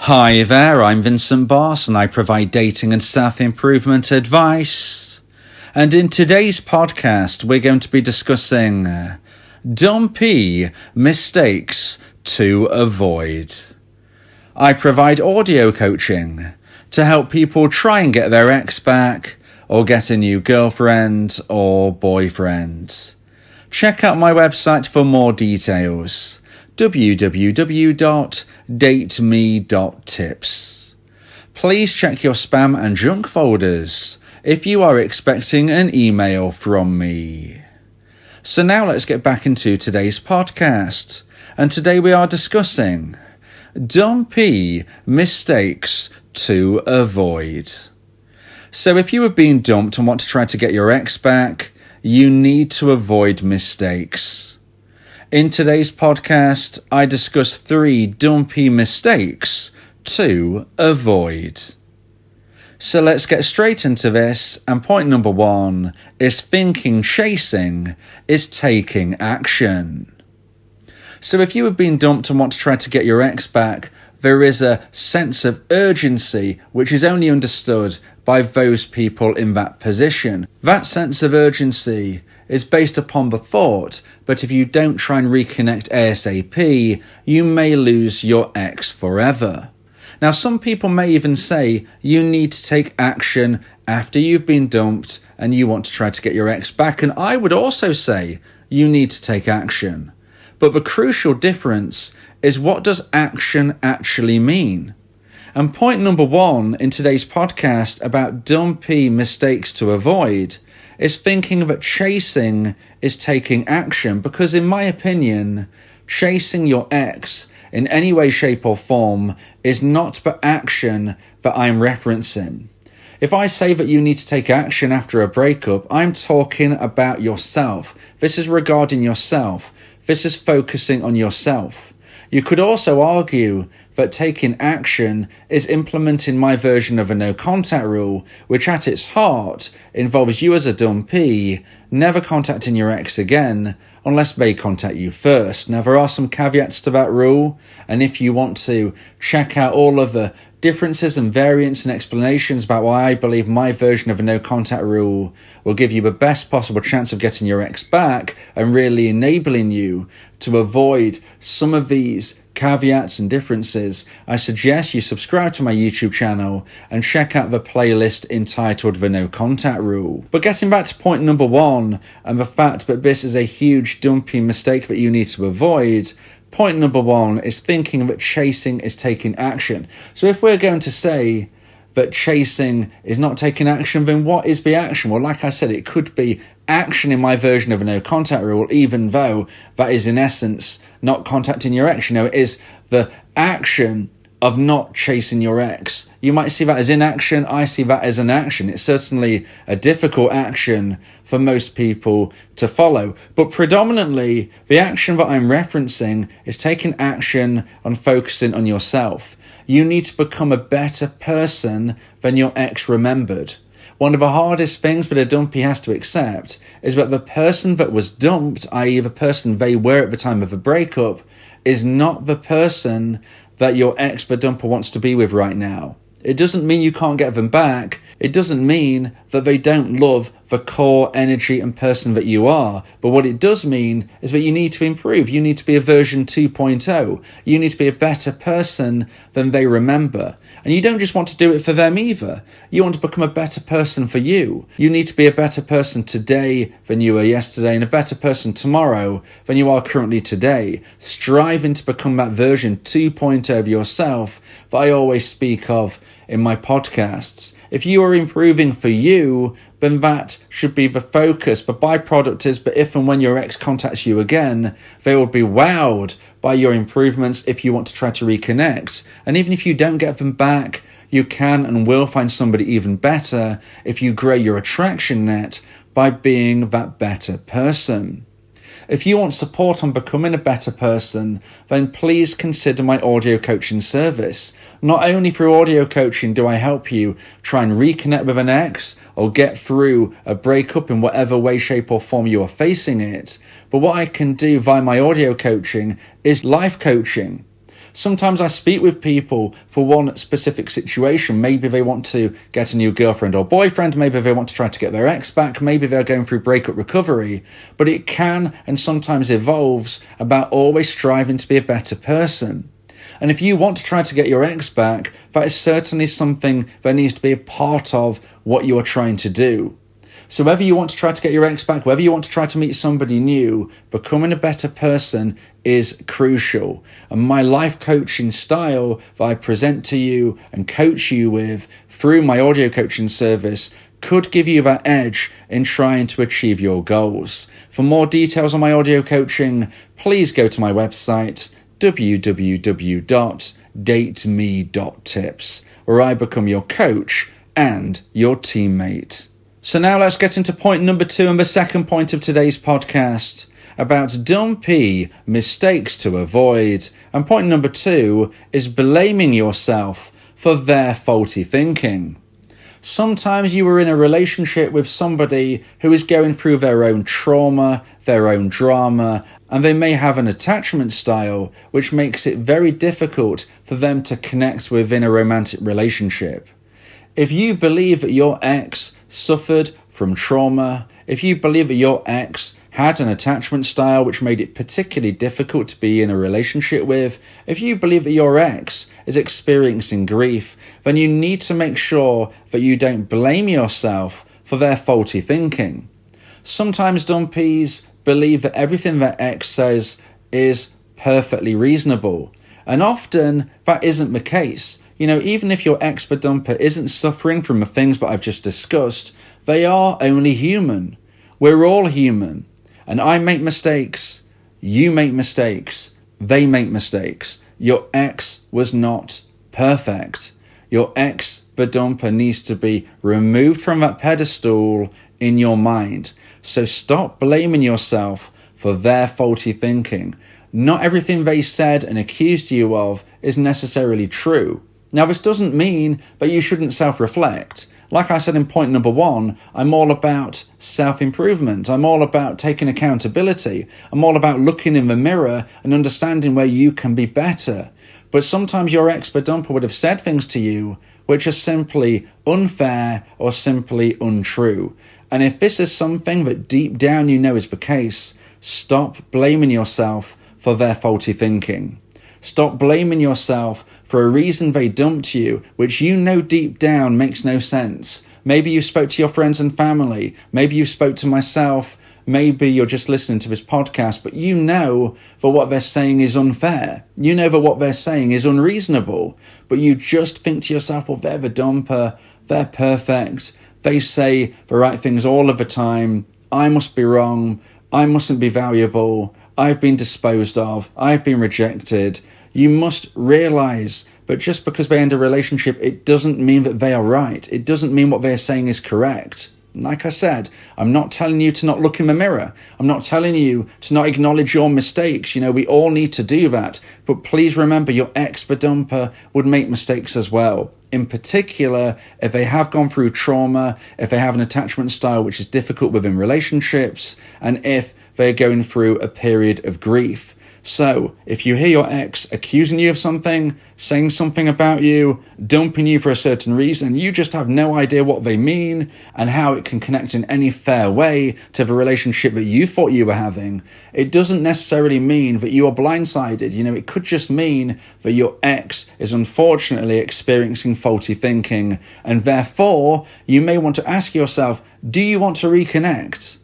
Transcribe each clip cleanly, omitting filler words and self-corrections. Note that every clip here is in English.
Hi there, I'm Vincent Boss and I provide dating and staff improvement advice. And in today's podcast, we're going to be discussing Dumpee mistakes to avoid. I provide audio coaching to help people try and get their ex back or get a new girlfriend or boyfriend. Check out my website for more details. www.dateme.tips. Please check your spam and junk folders if you are expecting an email from me. So now let's get back into today's podcast. And today we are discussing Dumpee mistakes to avoid. So if you have been dumped and want to try to get your ex back, you need to avoid mistakes. In today's podcast, I discuss 3 Dumpee mistakes to avoid. So let's get straight into this, and point number 1 is thinking chasing is taking action. So if you have been dumped and want to try to get your ex back, there is a sense of urgency which is only understood by those people in that position. That sense of urgency is based upon the thought that if you don't try and reconnect ASAP, you may lose your ex forever. Now, some people may even say you need to take action after you've been dumped and you want to try to get your ex back, and I would also say you need to take action. But the crucial difference is, what does action actually mean? And point number 1 in today's podcast about Dumpee mistakes to avoid is thinking that chasing is taking action, because in my opinion, chasing your ex in any way, shape or form is not the action that I'm referencing. If I say that you need to take action after a breakup, I'm talking about yourself. This is regarding yourself. This is focusing on yourself. You could also argue that taking action is implementing my version of a no contact rule, which at its heart involves you as a dumpee never contacting your ex again unless they contact you first. Now, there are some caveats to that rule, and if you want to check out all of the differences and variants and explanations about why I believe my version of a no contact rule will give you the best possible chance of getting your ex back and really enabling you to avoid some of these caveats and differences, I suggest you subscribe to my YouTube channel and check out the playlist entitled The No Contact Rule. But getting back to point number 1 and the fact that this is a huge Dumpee mistake that you need to avoid, point number 1 is thinking that chasing is taking action. So if we're going to say that chasing is not taking action, then what is the action? Well, like I said, it could be action in my version of a no contact rule, even though that is in essence not contacting your ex. You know, it is the action of not chasing your ex. You might see that as inaction. I see that as an action. It's certainly a difficult action for most people to follow. But predominantly, the action that I'm referencing is taking action on focusing on yourself. You need to become a better person than your ex remembered. One of the hardest things that a dumpee has to accept is that the person that was dumped, i.e. the person they were at the time of the breakup, is not the person that your ex, the dumper, wants to be with right now. It doesn't mean you can't get them back. It doesn't mean that they don't love the core energy and person that you are. But what it does mean is that you need to improve. You need to be a version 2.0. You need to be a better person than they remember. And you don't just want to do it for them either. You want to become a better person for you. You need to be a better person today than you were yesterday, and a better person tomorrow than you are currently today. Striving to become that version 2.0 of yourself that I always speak of in my podcasts. If you are improving for you, then that should be the focus. The byproduct is that if and when your ex contacts you again, they will be wowed by your improvements if you want to try to reconnect. And even if you don't get them back, you can and will find somebody even better if you grow your attraction net by being that better person. If you want support on becoming a better person, then please consider my audio coaching service. Not only through audio coaching do I help you try and reconnect with an ex or get through a breakup in whatever way, shape or form you are facing it, but what I can do via my audio coaching is life coaching. Sometimes I speak with people for one specific situation. Maybe they want to get a new girlfriend or boyfriend. Maybe they want to try to get their ex back. Maybe they're going through breakup recovery. But it can and sometimes evolves about always striving to be a better person. And if you want to try to get your ex back, that is certainly something that needs to be a part of what you are trying to do. So whether you want to try to get your ex back, whether you want to try to meet somebody new, becoming a better person is crucial. And my life coaching style that I present to you and coach you with through my audio coaching service could give you that edge in trying to achieve your goals. For more details on my audio coaching, please go to my website, www.dateme.tips, where I become your coach and your teammate. So now let's get into point number 2 and the second point of today's podcast about Dumpee mistakes to avoid. And point number 2 is blaming yourself for their faulty thinking. Sometimes you are in a relationship with somebody who is going through their own trauma, their own drama, and they may have an attachment style which makes it very difficult for them to connect within a romantic relationship. If you believe that your ex suffered from trauma, if you believe that your ex had an attachment style which made it particularly difficult to be in a relationship with, if you believe that your ex is experiencing grief, then you need to make sure that you don't blame yourself for their faulty thinking. Sometimes Dumpees believe that everything their ex says is perfectly reasonable, and often that isn't the case. You know, even if your ex-dumper isn't suffering from the things that I've just discussed, they are only human. We're all human. And I make mistakes. You make mistakes. They make mistakes. Your ex was not perfect. Your ex-dumper needs to be removed from that pedestal in your mind. So stop blaming yourself for their faulty thinking. Not everything they said and accused you of is necessarily true. Now, this doesn't mean that you shouldn't self-reflect. Like I said in point number 1, I'm all about self-improvement. I'm all about taking accountability. I'm all about looking in the mirror and understanding where you can be better. But sometimes your ex-dumper would have said things to you which are simply unfair or simply untrue. And if this is something that deep down you know is the case, stop blaming yourself for their faulty thinking. Stop blaming yourself for a reason they dumped you, which you know deep down makes no sense. Maybe you spoke to your friends and family. Maybe you spoke to myself. Maybe you're just listening to this podcast, but you know that what they're saying is unfair. You know that what they're saying is unreasonable, but you just think to yourself, well, they're the dumper. They're perfect. They say the right things all of the time. I must be wrong. I mustn't be valuable. I've been disposed of. I've been rejected. You must realize that just because they end a relationship, it doesn't mean that they are right. It doesn't mean what they're saying is correct. Like I said, I'm not telling you to not look in the mirror. I'm not telling you to not acknowledge your mistakes. You know, we all need to do that. But please remember, your ex-dumper would make mistakes as well. In particular, if they have gone through trauma, if they have an attachment style which is difficult within relationships, and if they're going through a period of grief. So, if you hear your ex accusing you of something, saying something about you, dumping you for a certain reason, you just have no idea what they mean and how it can connect in any fair way to the relationship that you thought you were having, it doesn't necessarily mean that you are blindsided. You know, it could just mean that your ex is unfortunately experiencing faulty thinking, and therefore, you may want to ask yourself, do you want to reconnect?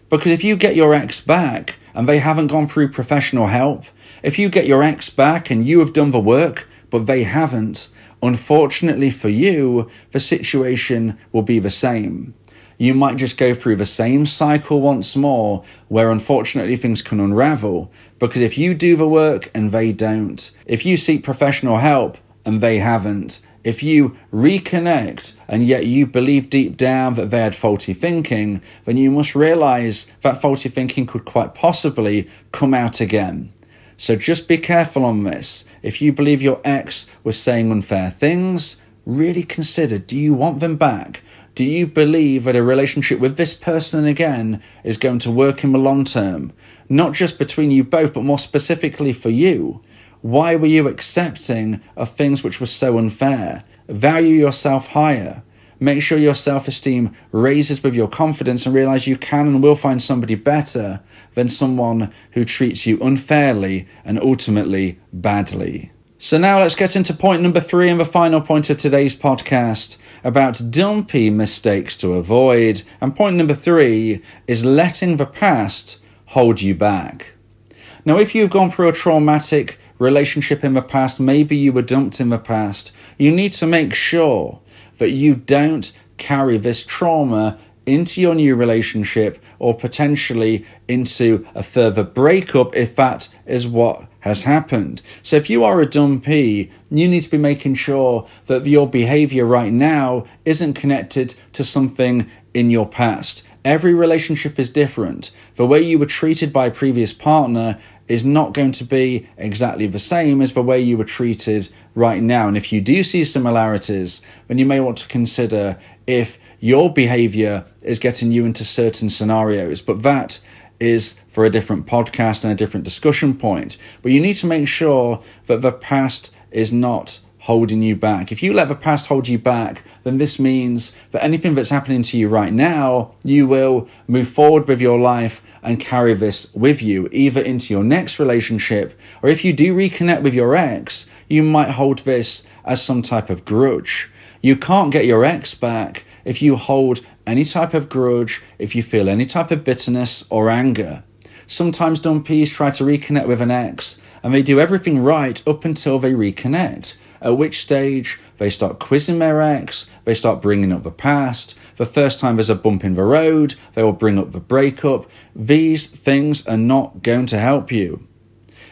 Because if you get your ex back and they haven't gone through professional help, if you get your ex back and you have done the work, but they haven't, unfortunately for you, the situation will be the same. You might just go through the same cycle once more, where unfortunately things can unravel. Because if you do the work and they don't, if you seek professional help and they haven't, if you reconnect and yet you believe deep down that they had faulty thinking, then you must realize that faulty thinking could quite possibly come out again. So just be careful on this. If you believe your ex was saying unfair things, really consider, do you want them back? Do you believe that a relationship with this person again is going to work in the long term? Not just between you both, but more specifically for you. Why were you accepting of things which were so unfair? Value yourself higher. Make sure your self-esteem raises with your confidence and realize you can and will find somebody better than someone who treats you unfairly and ultimately badly. So now let's get into point number 3 and the final point of today's podcast about dumpy mistakes to avoid. And point number 3 is letting the past hold you back. Now, if you've gone through a traumatic relationship in the past, maybe you were dumped in the past, you need to make sure that you don't carry this trauma into your new relationship or potentially into a further breakup if that is what has happened. So if you are a dumpee, you need to be making sure that your behavior right now isn't connected to something in your past. Every relationship is different. The way you were treated by a previous partner is not going to be exactly the same as the way you were treated right now. And if you do see similarities, then you may want to consider if your behavior is getting you into certain scenarios. But that is for a different podcast and a different discussion point. But you need to make sure that the past is not holding you back. If you let the past hold you back, then this means that anything that's happening to you right now, you will move forward with your life and carry this with you, either into your next relationship, or if you do reconnect with your ex, you might hold this as some type of grudge. You can't get your ex back if you hold any type of grudge, if you feel any type of bitterness or anger. Sometimes dumpees try to reconnect with an ex, and they do everything right up until they reconnect, at which stage they start quizzing their ex, they start bringing up the past. The first time there's a bump in the road, they will bring up the breakup. These things are not going to help you.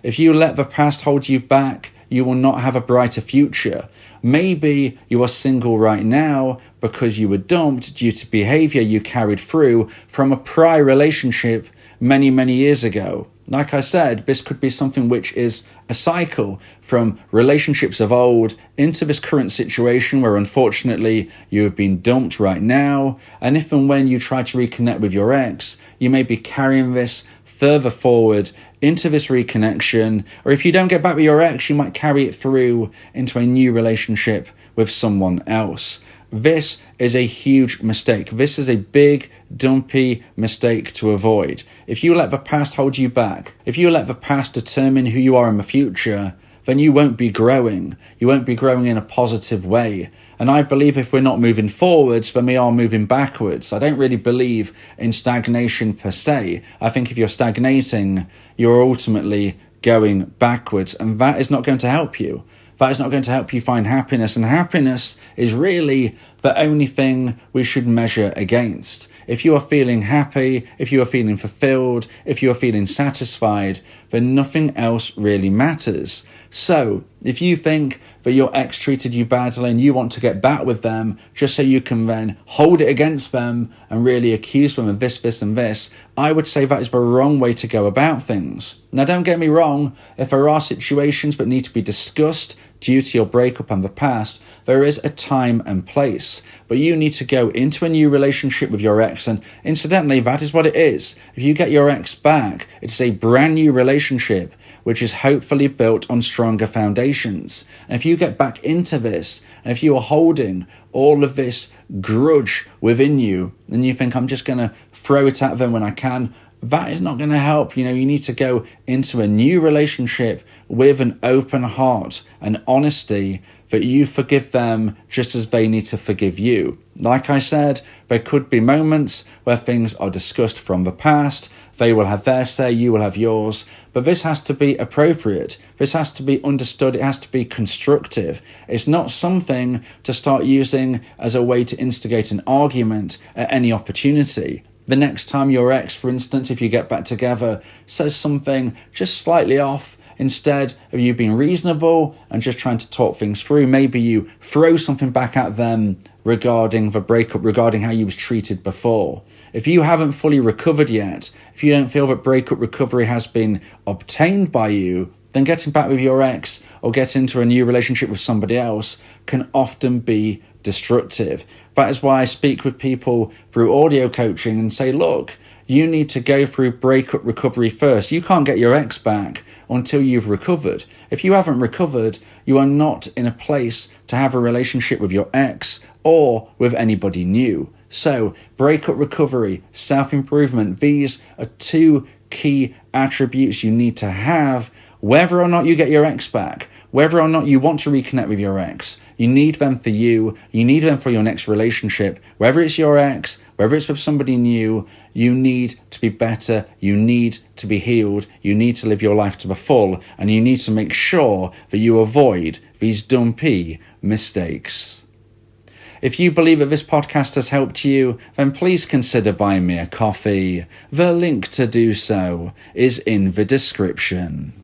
If you let the past hold you back, you will not have a brighter future. Maybe you are single right now because you were dumped due to behavior you carried through from a prior relationship many, many years ago. Like I said, this could be something which is a cycle from relationships of old into this current situation where unfortunately you have been dumped right now. And if and when you try to reconnect with your ex, you may be carrying this further forward into this reconnection. Or if you don't get back with your ex, you might carry it through into a new relationship with someone else. This is a huge mistake. This is a big, dumpy mistake to avoid. If you let the past hold you back, if you let the past determine who you are in the future, then you won't be growing. You won't be growing in a positive way. And I believe if we're not moving forwards, then we are moving backwards. I don't really believe in stagnation per se. I think if you're stagnating, you're ultimately going backwards, and that is not going to help you. That is not going to help you find happiness, and happiness is really the only thing we should measure against. If you are feeling happy, if you are feeling fulfilled, if you are feeling satisfied, then nothing else really matters. So, if you think that your ex treated you badly and you want to get back with them just so you can then hold it against them and really accuse them of this, this and this, I would say that is the wrong way to go about things. Now, don't get me wrong, if there are situations that need to be discussed due to your breakup and the past, there is a time and place. But you need to go into a new relationship with your ex, and incidentally, that is what it is. If you get your ex back, it's a brand new relationship which is hopefully built on stronger foundations. And if you get back into this, and if you are holding all of this grudge within you, and you think, I'm just going to throw it at them when I can, that is not going to help. You need to go into a new relationship with an open heart and honesty that you forgive them just as they need to forgive you. Like I said, there could be moments where things are discussed from the past. They will have their say, you will have yours. But this has to be appropriate. This has to be understood. It has to be constructive. It's not something to start using as a way to instigate an argument at any opportunity. The next time your ex, for instance, if you get back together, says something just slightly off, instead of you being reasonable and just trying to talk things through, maybe you throw something back at them regarding the breakup, regarding how you was treated before. If you haven't fully recovered yet, if you don't feel that breakup recovery has been obtained by you, then getting back with your ex or getting into a new relationship with somebody else can often be destructive. That is why I speak with people through audio coaching and say, look, You need to go through breakup recovery first. You can't get your ex back until you've recovered. If you haven't recovered, you are not in a place to have a relationship with your ex or with anybody new. So, breakup recovery, self-improvement, these are two key attributes you need to have whether or not you get your ex back, whether or not you want to reconnect with your ex. You need them for you. You need them for your next relationship. Whether it's your ex, whether it's with somebody new, you need to be better. You need to be healed. You need to live your life to the full. And you need to make sure that you avoid these Dumpee mistakes. If you believe that this podcast has helped you, then please consider buying me a coffee. The link to do so is in the description.